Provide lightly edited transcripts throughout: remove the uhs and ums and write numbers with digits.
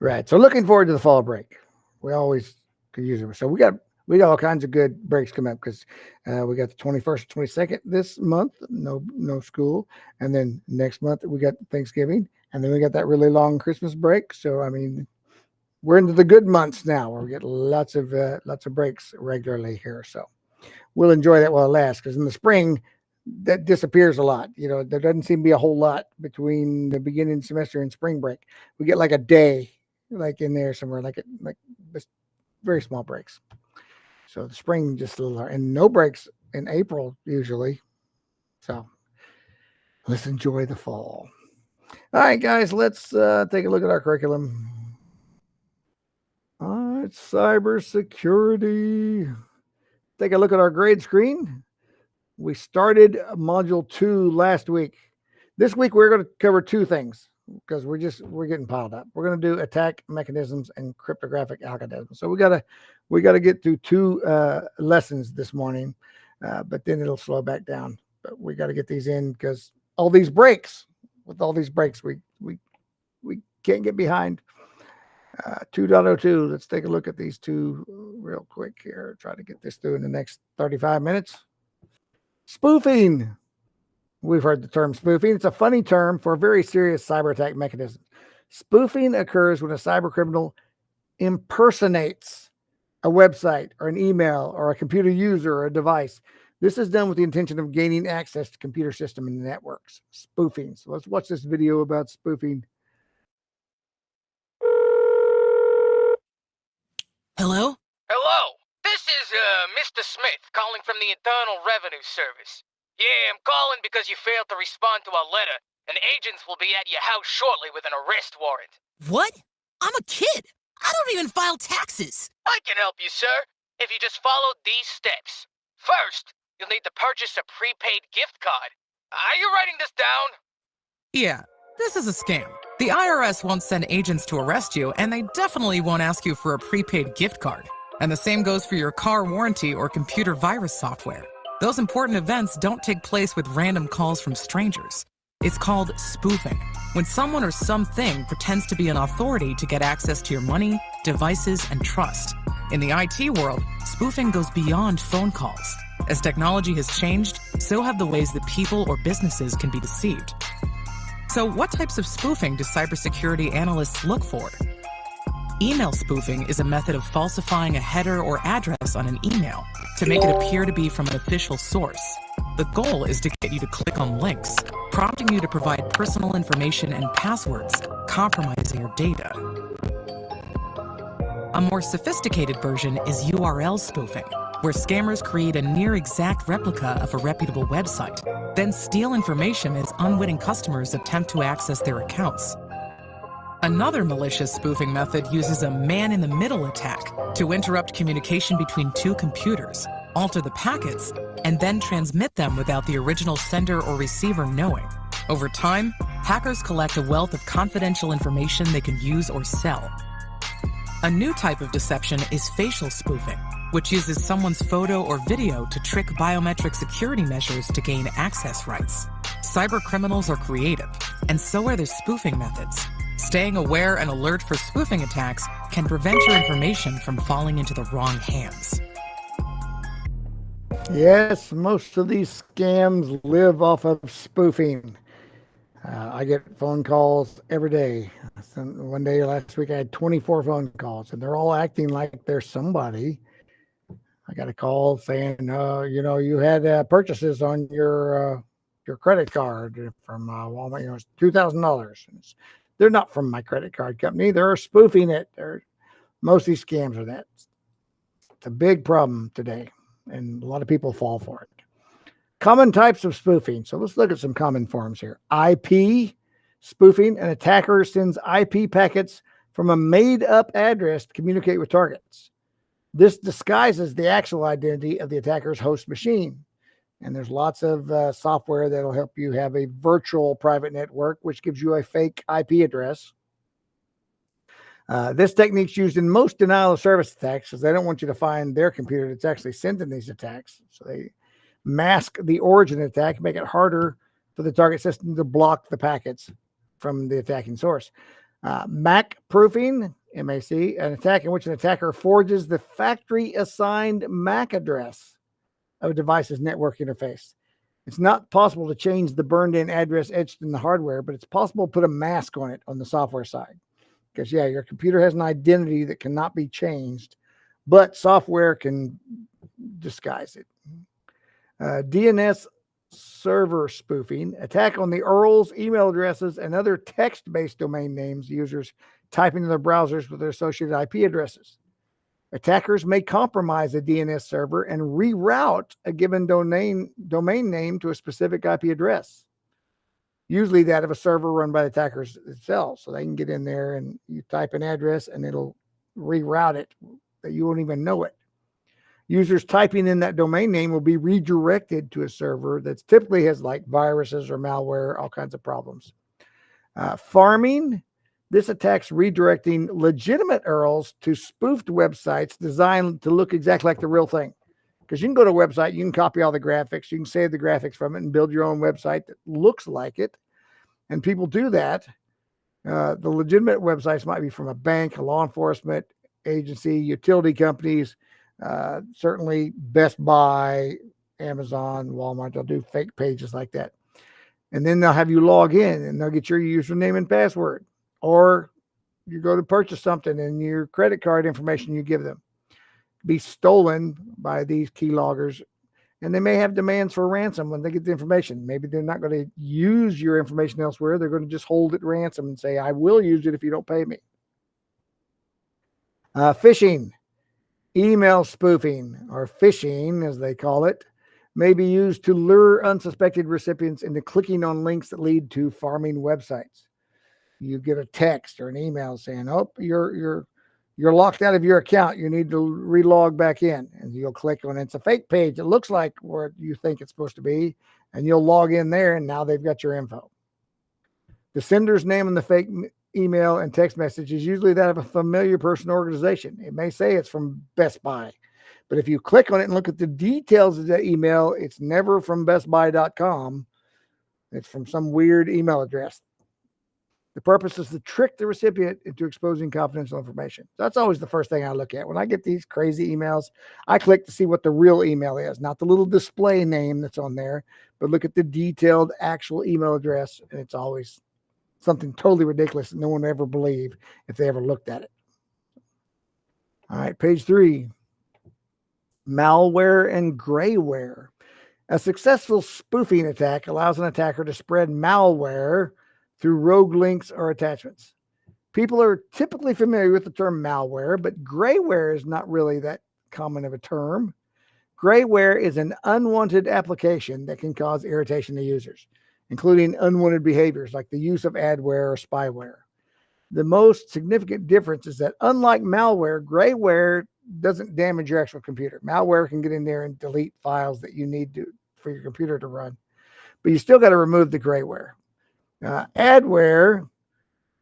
Right. So looking forward to the fall break. We always could use it. So we got all kinds of good breaks coming up because we got the 21st, 22nd this month, no school, and then next month we got Thanksgiving, and then we got that really long Christmas break. So I mean, we're into the good months now where we get lots of breaks regularly here. So we'll enjoy that while it lasts because in the spring that disappears a lot. You know, there doesn't seem to be a whole lot between the beginning semester and spring break. We get like a day, like in there somewhere, like this very small breaks. So the spring just a little, and no breaks in April usually. So let's enjoy the fall. All right, guys, let's take a look at our curriculum. All right, cybersecurity. Take a look at our grade screen. We started module 2 last week. This week we're going to cover two things because we're getting piled up. We're going to do attack mechanisms and cryptographic algorithms. So we got to get through two lessons this morning, but then it'll slow back down. But we got to get these in because all these breaks, we can't get behind. 2.02. Let's take a look at these two real quick here. Try to get this through in the next 35 minutes. Spoofing. We've heard the term spoofing. It's a funny term for a very serious cyber attack mechanism. Spoofing occurs when a cyber criminal impersonates a website or an email or a computer user or a device. This is done with the intention of gaining access to computer system and networks. Spoofing. So let's watch this video about spoofing. Hello? Hello. This is Mr. Smith calling from the Internal Revenue Service. Yeah, I'm calling because you failed to respond to our letter, and agents will be at your house shortly with an arrest warrant. What? I'm a kid. I don't even file taxes. I can help you, sir, if you just follow these steps. First, you'll need to purchase a prepaid gift card. Are you writing this down? Yeah, this is a scam. The IRS won't send agents to arrest you, and they definitely won't ask you for a prepaid gift card. And the same goes for your car warranty or computer virus software. Those important events don't take place with random calls from strangers. It's called spoofing, when someone or something pretends to be an authority to get access to your money, devices, and trust. In the IT world, spoofing goes beyond phone calls. As technology has changed, so have the ways that people or businesses can be deceived. So what types of spoofing do cybersecurity analysts look for? Email spoofing is a method of falsifying a header or address on an email to make it appear to be from an official source. The goal is to get you to click on links, prompting you to provide personal information and passwords, compromising your data. A more sophisticated version is URL spoofing, where scammers create a near-exact replica of a reputable website, then steal information as unwitting customers attempt to access their accounts. Another malicious spoofing method uses a man-in-the-middle attack to interrupt communication between two computers, alter the packets, and then transmit them without the original sender or receiver knowing. Over time, hackers collect a wealth of confidential information they can use or sell. A new type of deception is facial spoofing, which uses someone's photo or video to trick biometric security measures to gain access rights. Cyber criminals are creative, and so are their spoofing methods. Staying aware and alert for spoofing attacks can prevent your information from falling into the wrong hands. Yes, most of these scams live off of spoofing. I get phone calls every day. One day last week I had 24 phone calls, and they're all acting like they're somebody. I got a call saying, you had purchases on your credit card from Walmart. It's $2,000. They're not from my credit card company. They're spoofing it. Most of these scams are that. It's a big problem today, and a lot of people fall for it. Common types of spoofing. So let's look at some common forms here. IP spoofing. An attacker sends IP packets from a made-up address to communicate with targets. This disguises the actual identity of the attacker's host machine. And there's lots of software that'll help you have a virtual private network, which gives you a fake IP address. This technique's used in most denial of service attacks because they don't want you to find their computer that's actually sending these attacks. So they mask the origin of the attack, make it harder for the target system to block the packets from the attacking source. MAC proofing, MAC, an attack in which an attacker forges the factory assigned MAC address of a device's network interface. It's not possible to change the burned in address etched in the hardware, but it's possible to put a mask on it on the software side. Because, yeah, your computer has an identity that cannot be changed, but software can disguise it. DNS server spoofing, attack on the URLs, email addresses, and other text-based domain names users type into their browsers with their associated IP addresses. Attackers may compromise a DNS server and reroute a given domain name to a specific IP address, usually that of a server run by the attackers itself. So they can get in there and you type an address and it'll reroute it that you won't even know it. Users typing in that domain name will be redirected to a server that typically has like viruses or malware, all kinds of problems. Farming, this attack's redirecting legitimate URLs to spoofed websites designed to look exactly like the real thing. Because you can go to a website, you can copy all the graphics, you can save the graphics from it and build your own website that looks like it. And people do that. The legitimate websites might be from a bank, a law enforcement agency, utility companies, certainly Best Buy, Amazon, Walmart. They'll do fake pages like that. And then they'll have you log in and they'll get your username and password. Or you go to purchase something and your credit card information you give them be stolen by these keyloggers. And they may have demands for ransom when they get the information. Maybe they're not going to use your information elsewhere. They're going to just hold it ransom and say, I will use it if you don't pay me. Phishing, email spoofing, or phishing as they call it, may be used to lure unsuspected recipients into clicking on links that lead to farming websites. You get a text or an email saying, oh, you're locked out of your account. You need to relog back in. And you'll click on it. It's a fake page. It looks like where you think it's supposed to be. And you'll log in there and now they've got your info. The sender's name in the fake email and text message is usually that of a familiar person or organization. It may say it's from Best Buy. But if you click on it and look at the details of the email, it's never from bestbuy.com. It's from some weird email address. The purpose is to trick the recipient into exposing confidential information. That's always the first thing I look at. When I get these crazy emails, I click to see what the real email is, not the little display name that's on there, but look at the detailed actual email address. And it's always something totally ridiculous that no one would ever believe if they ever looked at it. All right, page 3. Malware and grayware. A successful spoofing attack allows an attacker to spread malware through rogue links or attachments. People are typically familiar with the term malware, but grayware is not really that common of a term. Grayware is an unwanted application that can cause irritation to users, including unwanted behaviors like the use of adware or spyware. The most significant difference is that unlike malware, grayware doesn't damage your actual computer. Malware can get in there and delete files that you need to for your computer to run, but you still got to remove the grayware. Adware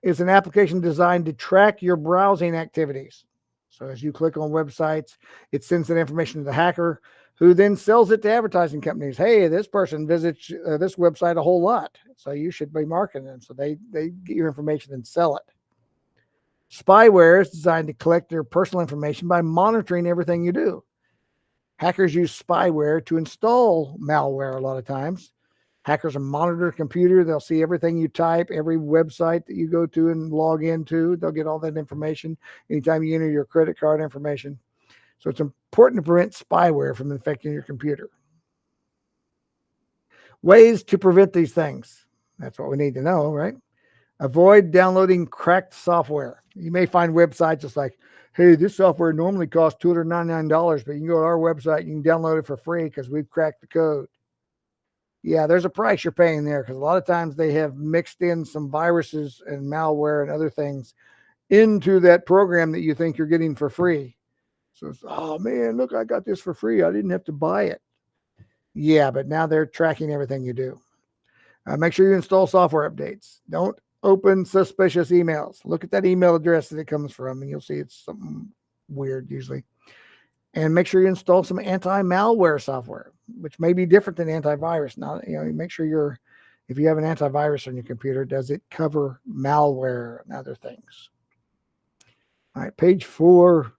is an application designed to track your browsing activities. So as you click on websites, it sends that information to the hacker, who then sells it to advertising companies. Hey, this person visits this website a whole lot, so you should be marketing them. So they get your information and sell it. Spyware is designed to collect their personal information by monitoring everything you do. Hackers use spyware to install malware a lot of times. Hackers will monitor a computer. They'll see everything you type, every website that you go to and log into. They'll get all that information anytime you enter your credit card information. So it's important to prevent spyware from infecting your computer. Ways to prevent these things. That's what we need to know, right? Avoid downloading cracked software. You may find websites just like, hey, this software normally costs $299, but you can go to our website, you can download it for free because we've cracked the code. Yeah, there's a price you're paying there because a lot of times they have mixed in some viruses and malware and other things into that program that you think you're getting for free. So it's, oh man, look, I got this for free. I didn't have to buy it. Yeah, but now they're tracking everything you do. Make sure you install software updates. Don't open suspicious emails. Look at that email address that it comes from, and you'll see it's something weird usually. And make sure you install some anti-malware software, which may be different than antivirus. Now, make sure if you have an antivirus on your computer, does it cover malware and other things? All right, page 4.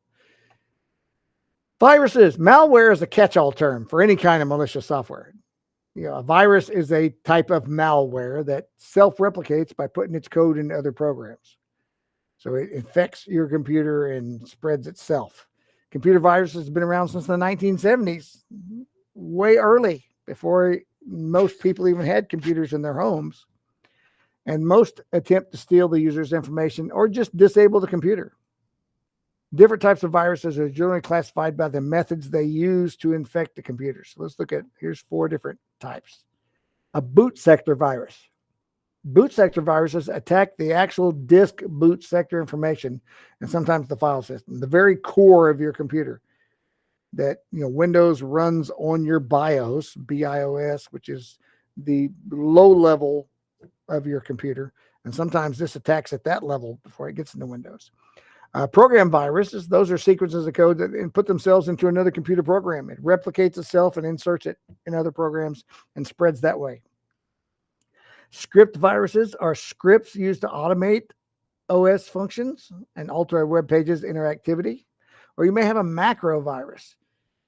Viruses. Malware is a catch-all term for any kind of malicious software. A virus is a type of malware that self-replicates by putting its code into other programs. So it infects your computer and spreads itself. Computer viruses have been around since the 1970s, way early, before most people even had computers in their homes. And most attempt to steal the user's information or just disable the computer. Different types of viruses are generally classified by the methods they use to infect the computer. So let's look at, here's 4 different types. A boot sector virus. Boot sector viruses attack the actual disk boot sector information and sometimes the file system, the very core of your computer. That Windows runs on your BIOS, BIOS, which is the low level of your computer. And sometimes this attacks at that level before it gets into Windows. Program viruses, those are sequences of code that put themselves into another computer program. It replicates itself and inserts it in other programs and spreads that way. Script viruses are scripts used to automate OS functions and alter a web page's interactivity. Or you may have a macro virus.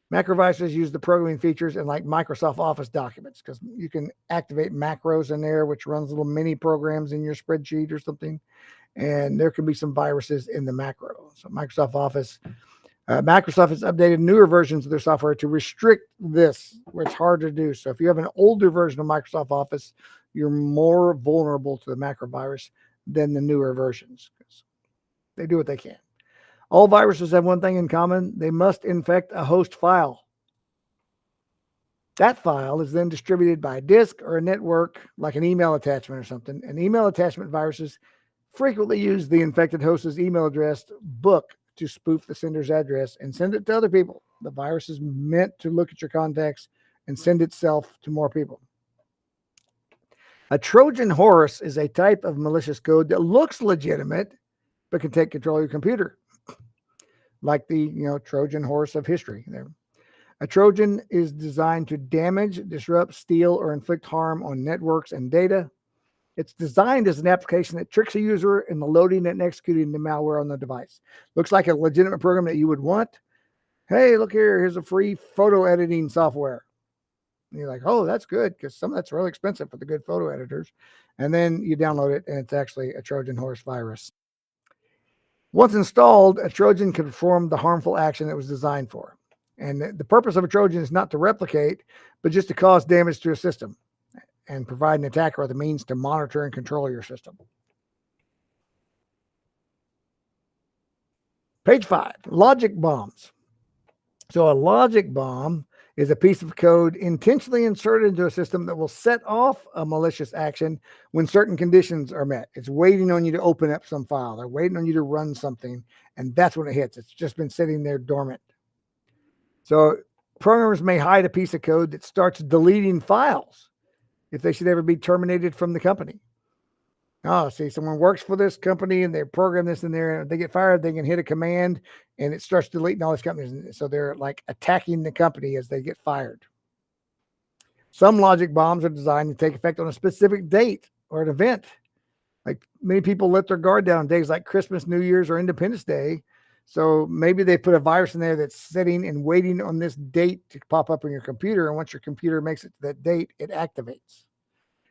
Macro viruses use the programming features in like Microsoft Office documents because you can activate macros in there, which runs little mini programs in your spreadsheet or something. And there can be some viruses in the macro. So Microsoft has updated newer versions of their software to restrict this, where it's hard to do. So if you have an older version of Microsoft Office, you're more vulnerable to the macro virus than the newer versions because they do what they can. All viruses have one thing in common. They must infect a host file. That file is then distributed by a disk or a network, like an email attachment or something. And email attachment viruses frequently use the infected host's email address book to spoof the sender's address and send it to other people. The virus is meant to look at your contacts and send itself to more people. A Trojan horse is a type of malicious code that looks legitimate, but can take control of your computer. Like the Trojan horse of history there. A Trojan is designed to damage, disrupt, steal, or inflict harm on networks and data. It's designed as an application that tricks a user into loading and executing the malware on the device. Looks like a legitimate program that you would want. Hey, look here, here's a free photo editing software. And you're like, oh, that's good, because some of that's really expensive for the good photo editors. And then you download it, and it's actually a Trojan horse virus. Once installed, a Trojan can perform the harmful action it was designed for. And the purpose of a Trojan is not to replicate, but just to cause damage to a system and provide an attacker with the means to monitor and control your system. Page 5, logic bombs. So a logic bomb is a piece of code intentionally inserted into a system that will set off a malicious action when certain conditions are met. It's waiting on you to open up some file. They're waiting on you to run something, and that's when it hits. It's just been sitting there dormant. So programmers may hide a piece of code that starts deleting files if they should ever be terminated from the company. Oh, see, someone works for this company and they program this in there, and they get fired, they can hit a command and it starts deleting all these companies. So they're like attacking the company as they get fired. Some logic bombs are designed to take effect on a specific date or an event. Like many people let their guard down on days like Christmas, New Year's, or Independence Day. So maybe they put a virus in there that's sitting and waiting on this date to pop up on your computer. And once your computer makes it to that date, it activates.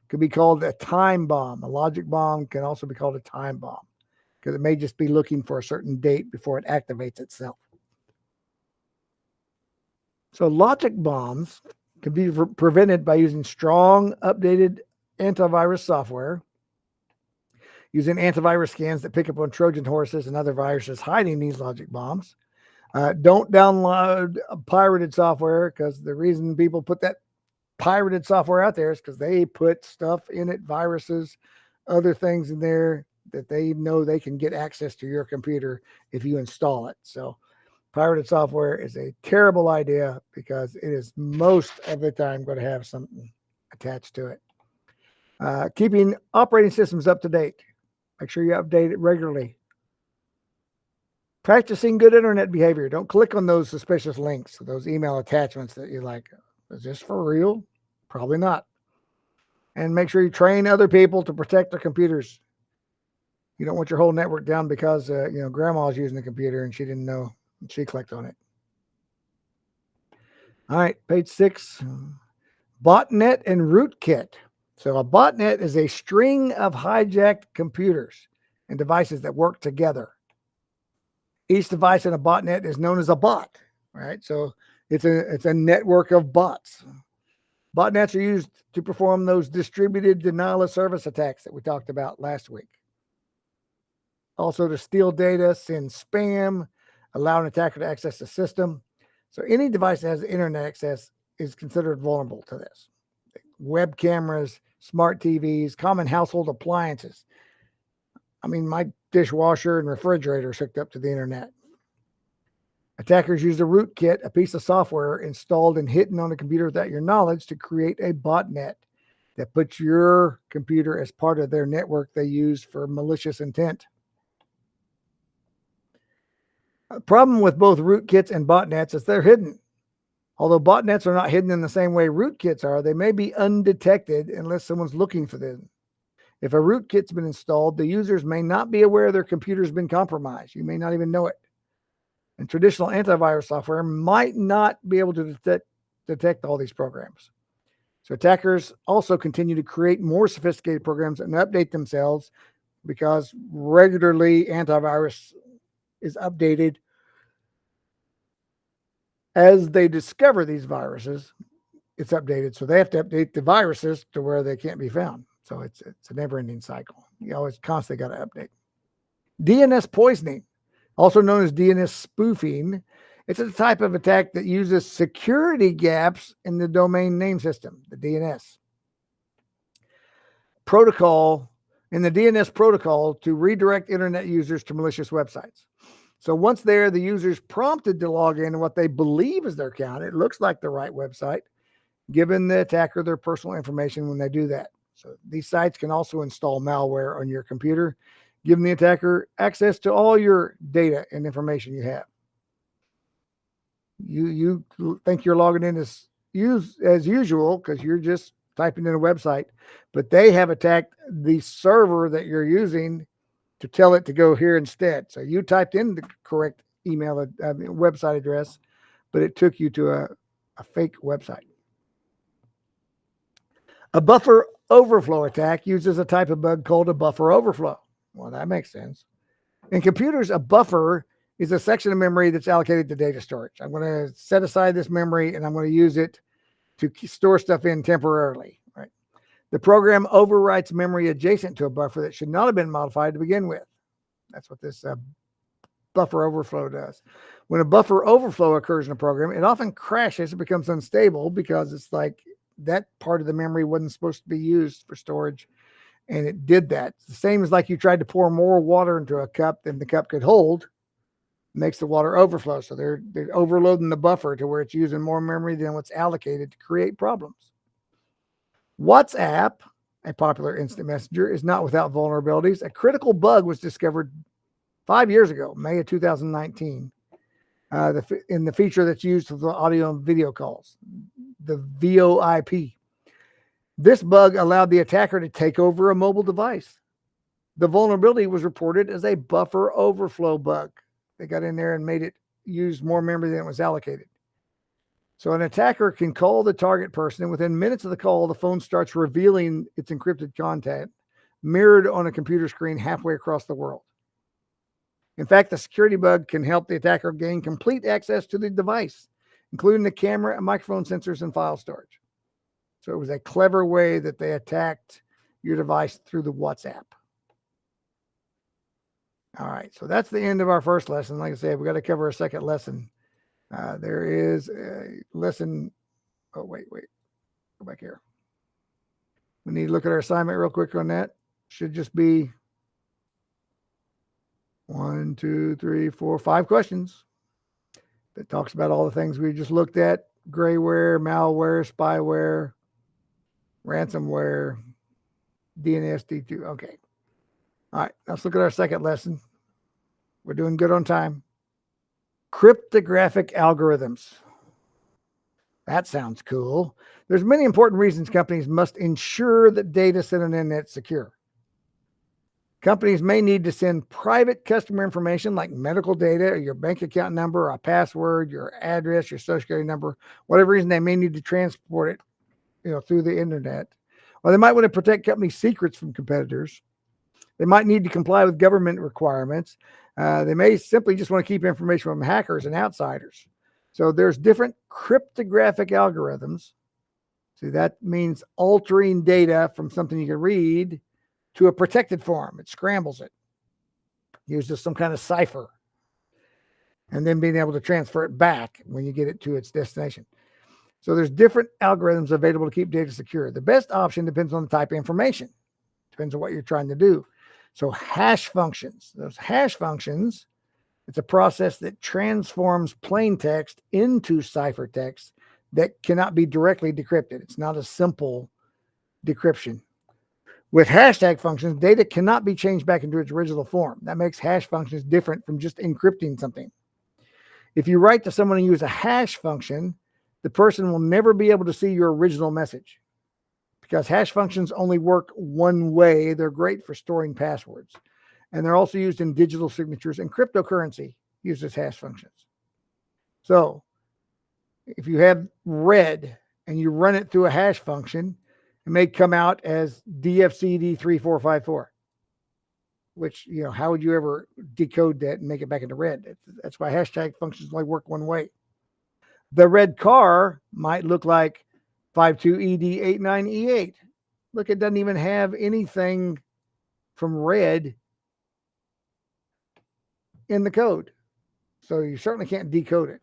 Could be called a time bomb. A logic bomb can also be called a time bomb because it may just be looking for a certain date before it activates itself. So logic bombs can be prevented by using strong, updated antivirus software, using antivirus scans that pick up on Trojan horses and other viruses hiding these logic bombs. Don't download pirated software, because the reason people put that pirated software out there is because they put stuff in it, viruses, other things in there that they know they can get access to your computer if you install it. So pirated software is a terrible idea because it is most of the time going to have something attached to it. Keeping operating systems up to date. Make sure you update it regularly. Practicing good internet behavior. Don't click on those suspicious links, those email attachments that you're like, is this for real? Probably not. And make sure you train other people to protect their computers. You don't want your whole network down because grandma's using the computer and she didn't know she clicked on it. All right, page 6. Botnet and rootkit. So a botnet is a string of hijacked computers and devices that work together. Each device in a botnet is known as a bot, right? So it's a network of bots. Botnets are used to perform those distributed denial of service attacks that we talked about last week. Also to steal data, send spam, allow an attacker to access the system. So any device that has internet access is considered vulnerable to this. Web cameras, smart TVs, common household appliances. I mean, my dishwasher and refrigerator is hooked up to the internet. Attackers use a rootkit, a piece of software installed and hidden on a computer without your knowledge, to create a botnet that puts your computer as part of their network they use for malicious intent. The problem with both rootkits and botnets is they're hidden. Although botnets are not hidden in the same way rootkits are, they may be undetected unless someone's looking for them. If a rootkit's been installed, the users may not be aware their computer's been compromised. You may not even know it. And traditional antivirus software might not be able to detect all these programs. So attackers also continue to create more sophisticated programs and update themselves because regularly antivirus is updated as they discover these viruses. It's updated, so they have to update the viruses to where they can't be found. So it's a never-ending cycle. You always constantly got to update. DNS poisoning, also known as DNS spoofing. It's a type of attack that uses security gaps in the domain name system, the DNS protocol, in the DNS protocol, to redirect internet users to malicious websites. So once there, the user's prompted to log in to what they believe is their account. It looks like the right website, giving the attacker their personal information when they do that. So these sites can also install malware on your computer, giving the attacker access to all your data and information you have. You think you're logging in as usual because you're just typing in a website, but they have attacked the server that you're using to tell it to go here instead. So you typed in the correct website address, but it took you to a fake website. A buffer overflow attack uses a type of bug called a buffer overflow. Well, that makes sense. In computers, a buffer is a section of memory that's allocated to data storage. I'm going to set aside this memory and I'm going to use it to store stuff in temporarily. Right? The program overwrites memory adjacent to a buffer that should not have been modified to begin with. That's what this buffer overflow does. When a buffer overflow occurs in a program, it often crashes. It becomes unstable because it's like that part of the memory wasn't supposed to be used for storage, and it did that. It's the same as like you tried to pour more water into a cup than the cup could hold, makes the water overflow. So they're overloading the buffer to where it's using more memory than what's allocated to create problems. WhatsApp, a popular instant messenger, is not without vulnerabilities. A critical bug was discovered 5 years ago, May of 2019, in the feature that's used for the audio and video calls, the VoIP. This bug allowed the attacker to take over a mobile device. The vulnerability was reported as a buffer overflow bug. They got in there and made it use more memory than it was allocated. So an attacker can call the target person, and within minutes of the call, the phone starts revealing its encrypted content, mirrored on a computer screen halfway across the world. In fact, the security bug can help the attacker gain complete access to the device, including the camera and microphone sensors and file storage. So it was a clever way that they attacked your device through the WhatsApp. All right, so that's the end of our first lesson. Like I said, we got to cover a second lesson. There is a lesson. Oh, wait. Go back here. We need to look at our assignment real quick on that. Should just be 1, 2, 3, 4, 5 questions that talks about all the things we just looked at: grayware, malware, spyware, ransomware, DNS, D2. Okay. All right. Let's look at our second lesson. We're doing good on time. Cryptographic algorithms. That sounds cool. There's many important reasons companies must ensure that data sent on the internet is secure. Companies may need to send private customer information like medical data or your bank account number, or a password, your address, your social security number, whatever reason they may need to transport it, through the internet. Or they might want to protect company secrets from competitors. They might need to comply with government requirements. They may simply just want to keep information from hackers and outsiders. So there's different cryptographic algorithms. See, that means altering data from something you can read to a protected form. It scrambles it, uses some kind of cipher, and then being able to transfer it back when you get it to its destination. So there's different algorithms available to keep data secure. The best option depends on the type of information. Depends on what you're trying to do. So hash functions, those hash functions, it's a process that transforms plain text into ciphertext that cannot be directly decrypted. It's not a simple decryption. With hashtag functions, data cannot be changed back into its original form. That makes hash functions different from just encrypting something. If you write to someone and use a hash function, the person will never be able to see your original message, because hash functions only work one way. They're great for storing passwords. And they're also used in digital signatures, and cryptocurrency uses hash functions. So if you have red and you run it through a hash function, it may come out as DFCD3454, which, how would you ever decode that and make it back into red? That's why hashtag functions only work one way. The red car might look like 52ED89E8. Look, it doesn't even have anything from red in the code. So you certainly can't decode it.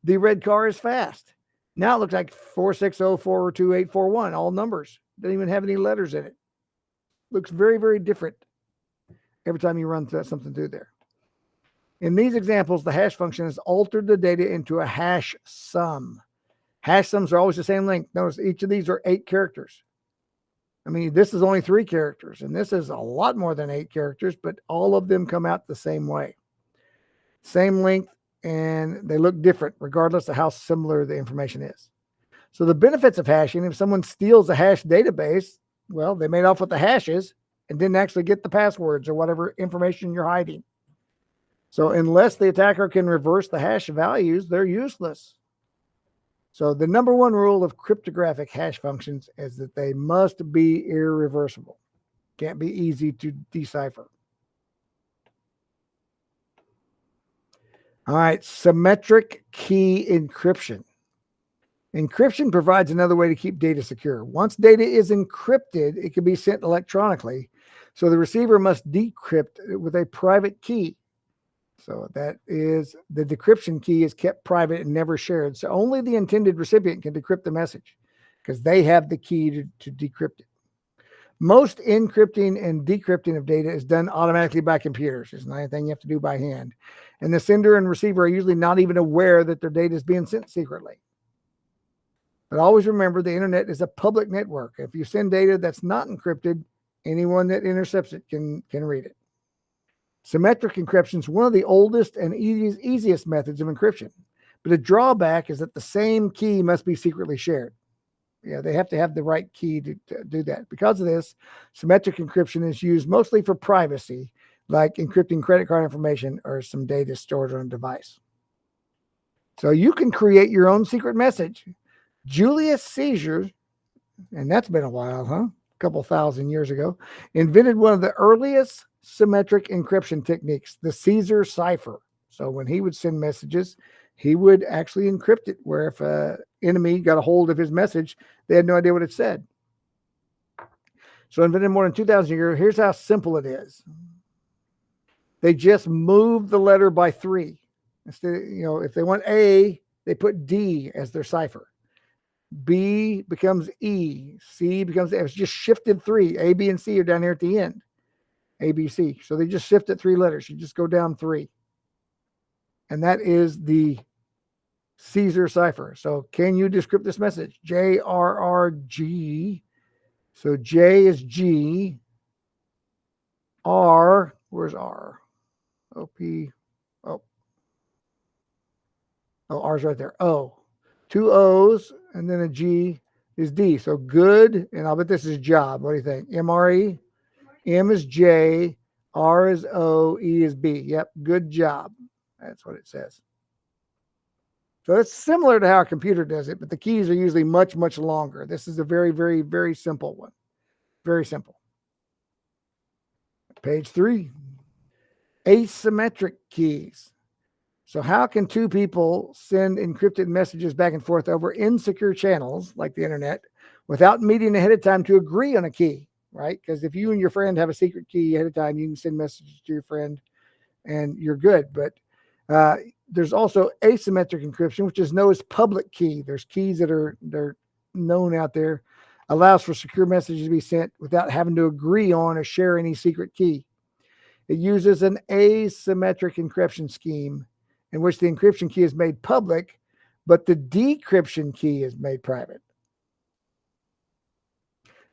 The red car is fast. Now it looks like 460-42841, all numbers. Doesn't even have any letters in it. Looks very, very different every time you run something through there. In these examples, the hash function has altered the data into a hash sum. Hash sums are always the same length. Notice each of these are 8 characters. I mean, this is only 3 characters, and this is a lot more than 8 characters, but all of them come out the same way. Same length, and they look different regardless of how similar the information is. So the benefits of hashing: if someone steals a hash database, well, they made off with the hashes and didn't actually get the passwords or whatever information you're hiding. So unless the attacker can reverse the hash values, they're useless. So the number one rule of cryptographic hash functions is that they must be irreversible. Can't be easy to decipher. All right, symmetric key encryption. Encryption provides another way to keep data secure. Once data is encrypted, it can be sent electronically. So the receiver must decrypt it with a private key. So that is, the decryption key is kept private and never shared. So only the intended recipient can decrypt the message because they have the key to decrypt it. Most encrypting and decrypting of data is done automatically by computers. It's not anything you have to do by hand. And the sender and receiver are usually not even aware that their data is being sent secretly. But always remember, the internet is a public network. If you send data that's not encrypted, anyone that intercepts it can read it. Symmetric encryption is one of the oldest and easiest methods of encryption. But a drawback is that the same key must be secretly shared. Yeah, they have to have the right key to do that. Because of this, symmetric encryption is used mostly for privacy, like encrypting credit card information or some data stored on a device. So you can create your own secret message. Julius Caesar, and that's been a while, huh? A couple thousand years ago, invented one of the earliest symmetric encryption techniques, the Caesar cipher. So when he would send messages, he would actually encrypt it, where if an enemy got a hold of his message, they had no idea what it said. So invented more than 2,000 years ago. Here's how simple it is. They just moved the letter by 3. Instead, if they want A, they put D as their cipher. B becomes E. C becomes F. It's just shifted 3. A, B, and C are down here at the end. ABC. So they just shift it 3 letters. You just go down 3. And that is the Caesar cipher. So can you decrypt this message? JRRG. So J is G. R, where's R? OP. Oh, R's right there. O. 2 O's and then a G is D. So good. And I'll bet this is job. What do you think? MRE? M is J. R is O. E is B. Yep. Good job. That's what it says. So it's similar to how a computer does it, but the keys are usually much, much longer. This is a very, very, very simple one. Very simple. Page 3. Asymmetric keys. So how can 2 people send encrypted messages back and forth over insecure channels like the internet without meeting ahead of time to agree on a key, right? Because if you and your friend have a secret key ahead of time, you can send messages to your friend and you're good. But there's also asymmetric encryption, which is known as public key. There's keys that they're known out there, allows for secure messages to be sent without having to agree on or share any secret key. It uses an asymmetric encryption scheme in which the encryption key is made public, but the decryption key is made private.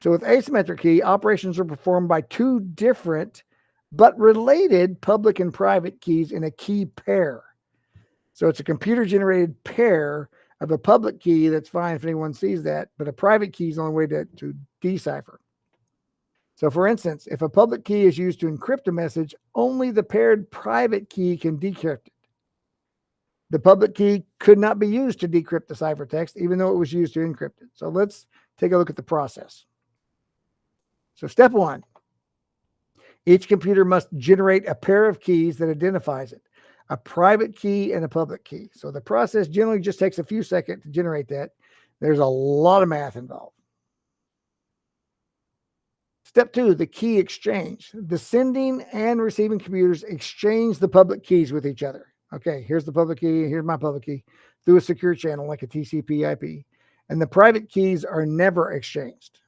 So with asymmetric key, operations are performed by 2 different but related public and private keys in a key pair. So it's a computer-generated pair of a public key that's fine if anyone sees that, but a private key is the only way to decipher. So for instance, if a public key is used to encrypt a message, only the paired private key can decrypt it. The public key could not be used to decrypt the ciphertext, even though it was used to encrypt it. So let's take a look at the process. So step 1, each computer must generate a pair of keys that identifies it, a private key and a public key. So the process generally just takes a few seconds to generate that. There's a lot of math involved. Step 2, the key exchange. The sending and receiving computers exchange the public keys with each other. Okay, here's the public key, here's my public key, through a secure channel like a TCP/IP. And the private keys are never exchanged.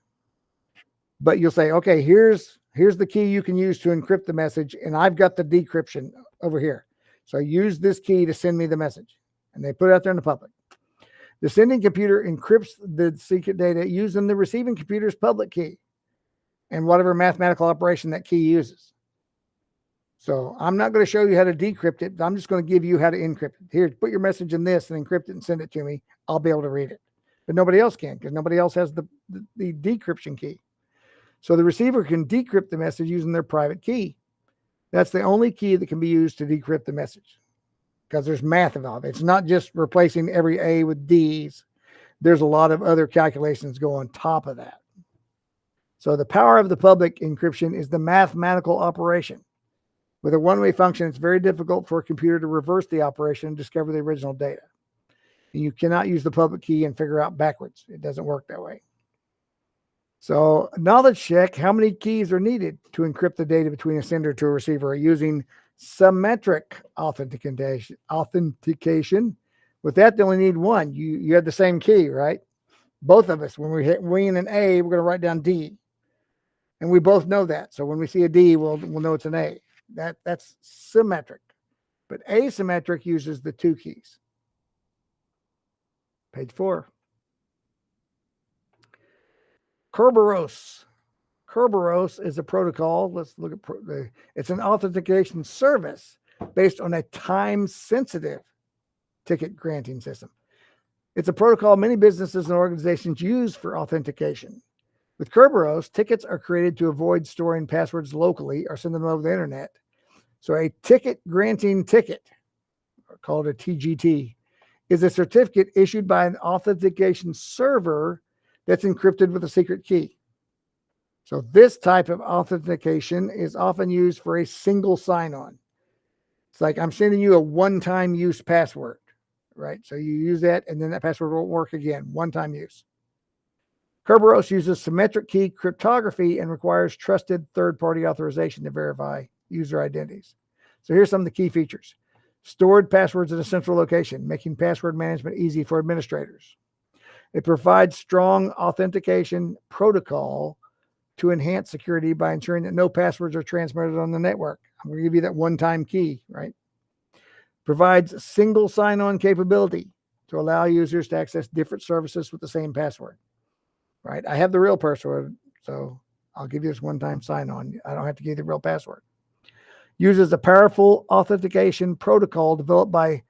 But you'll say, okay, here's the key you can use to encrypt the message, and I've got the decryption over here. So use this key to send me the message. And they put it out there in the public. The sending computer encrypts the secret data using the receiving computer's public key and whatever mathematical operation that key uses. So I'm not going to show you how to decrypt it. I'm just going to give you how to encrypt it. Here, put your message in this and encrypt it and send it to me. I'll be able to read it. But nobody else can because nobody else has the decryption key. So the receiver can decrypt the message using their private key. That's the only key that can be used to decrypt the message because there's math involved. It's not just replacing every A with D's. There's a lot of other calculations go on top of that. So the power of the public encryption is the mathematical operation. With a one-way function, it's very difficult for a computer to reverse the operation and discover the original data. And you cannot use the public key and figure out backwards. It doesn't work that way. So knowledge check, how many keys are needed to encrypt the data between a sender to a receiver using symmetric authentication. With that, they only need 1. You have the same key, right? Both of us, when we hit win an A, we're going to write down D. And we both know that. So when we see a D, we'll know it's an A. That's symmetric. But asymmetric uses the 2 keys. Page 4. Kerberos. Kerberos is a protocol. Let's look at it's an authentication service based on a time-sensitive ticket granting system. It's a protocol many businesses and organizations use for authentication. With Kerberos, tickets are created to avoid storing passwords locally or send them over the internet. So a ticket granting ticket, called a TGT, is a certificate issued by an authentication server that's encrypted with a secret key. So this type of authentication is often used for a single sign-on. It's like I'm sending you a one-time use password, right? So you use that and then that password won't work again, one-time use. Kerberos uses symmetric key cryptography and requires trusted third-party authorization to verify user identities. So here's some of the key features. Stored passwords at a central location, making password management easy for administrators. It provides strong authentication protocol to enhance security by ensuring that no passwords are transmitted on the network. I'm going to give you that one-time key, right? Provides single sign-on capability to allow users to access different services with the same password, right? I have the real password, so I'll give you this one-time sign-on. I don't have to give you the real password. Uses a powerful authentication protocol developed by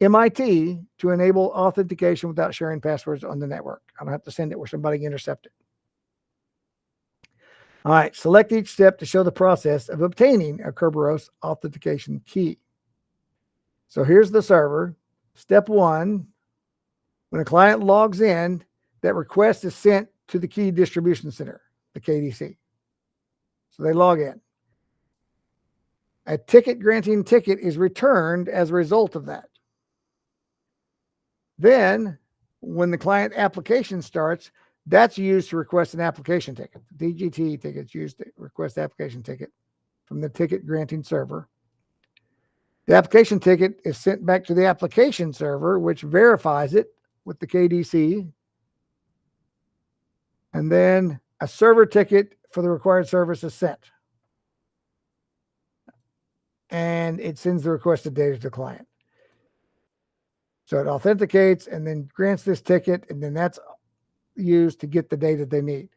MIT to enable authentication without sharing passwords on the network. I don't have to send it where somebody can intercept it. All right, select each step to show the process of obtaining a Kerberos authentication key. So here's the server. Step 1, when a client logs in, that request is sent to the Key Distribution Center, the KDC. So they log in. A ticket granting ticket is returned as a result of that. Then, when the client application starts, that's used to request an application ticket. The DGT ticket is used to request the application ticket from the ticket granting server. The application ticket is sent back to the application server, which verifies it with the KDC. And then a server ticket for the required service is sent. And it sends the requested data to the client. So it authenticates and then grants this ticket, and then that's used to get the data they need.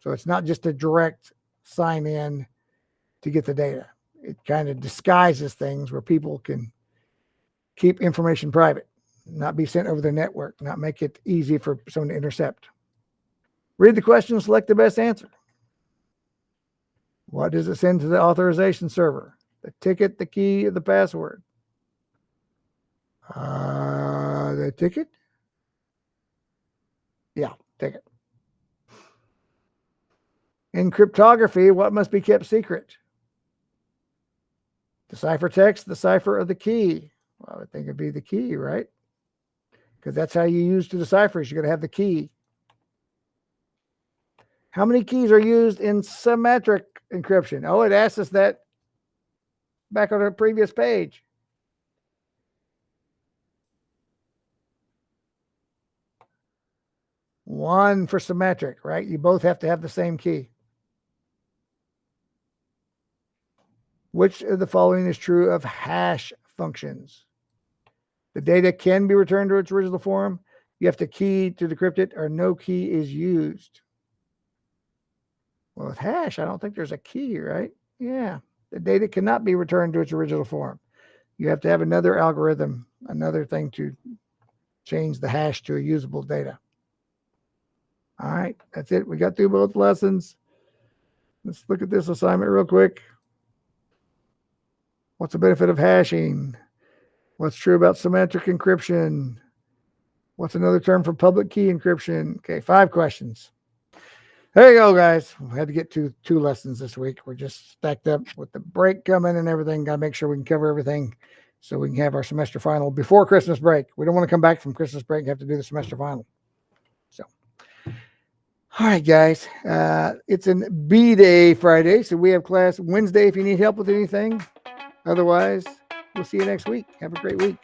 So it's not just a direct sign in to get the data. It kind of disguises things where people can keep information private, not be sent over the network, not make it easy for someone to intercept. Read the question, select the best answer. What does it send to the authorization server? The ticket, the key, or the password? The ticket? Yeah, ticket. In cryptography, what must be kept secret? The ciphertext, the cipher, or the key? Well, I would think it'd be the key, right? Because that's how you use to decipher. You're going to have the key. How many keys are used in symmetric encryption? Oh, it asked us that back on our previous page. One for symmetric, right? You both have to have the same key. Which of the following is true of hash functions? The data can be returned to its original form. You have to key to decrypt it, or no key is used. Well, with hash, I don't think there's a key, right? Yeah. The data cannot be returned to its original form. You have to have another algorithm, another thing to change the hash to a usable data. All right, that's it. We got through both lessons. Let's look at this assignment real quick. What's the benefit of hashing? What's true about symmetric encryption? What's another term for public key encryption? Okay, 5 questions. There you go, guys. We had to get to 2 lessons this week. We're just stacked up with the break coming and everything. Got to make sure we can cover everything so we can have our semester final before Christmas break. We don't want to come back from Christmas break and have to do the semester final. So, all right, guys. It's an B-Day Friday, so we have class Wednesday if you need help with anything. Otherwise, we'll see you next week. Have a great week.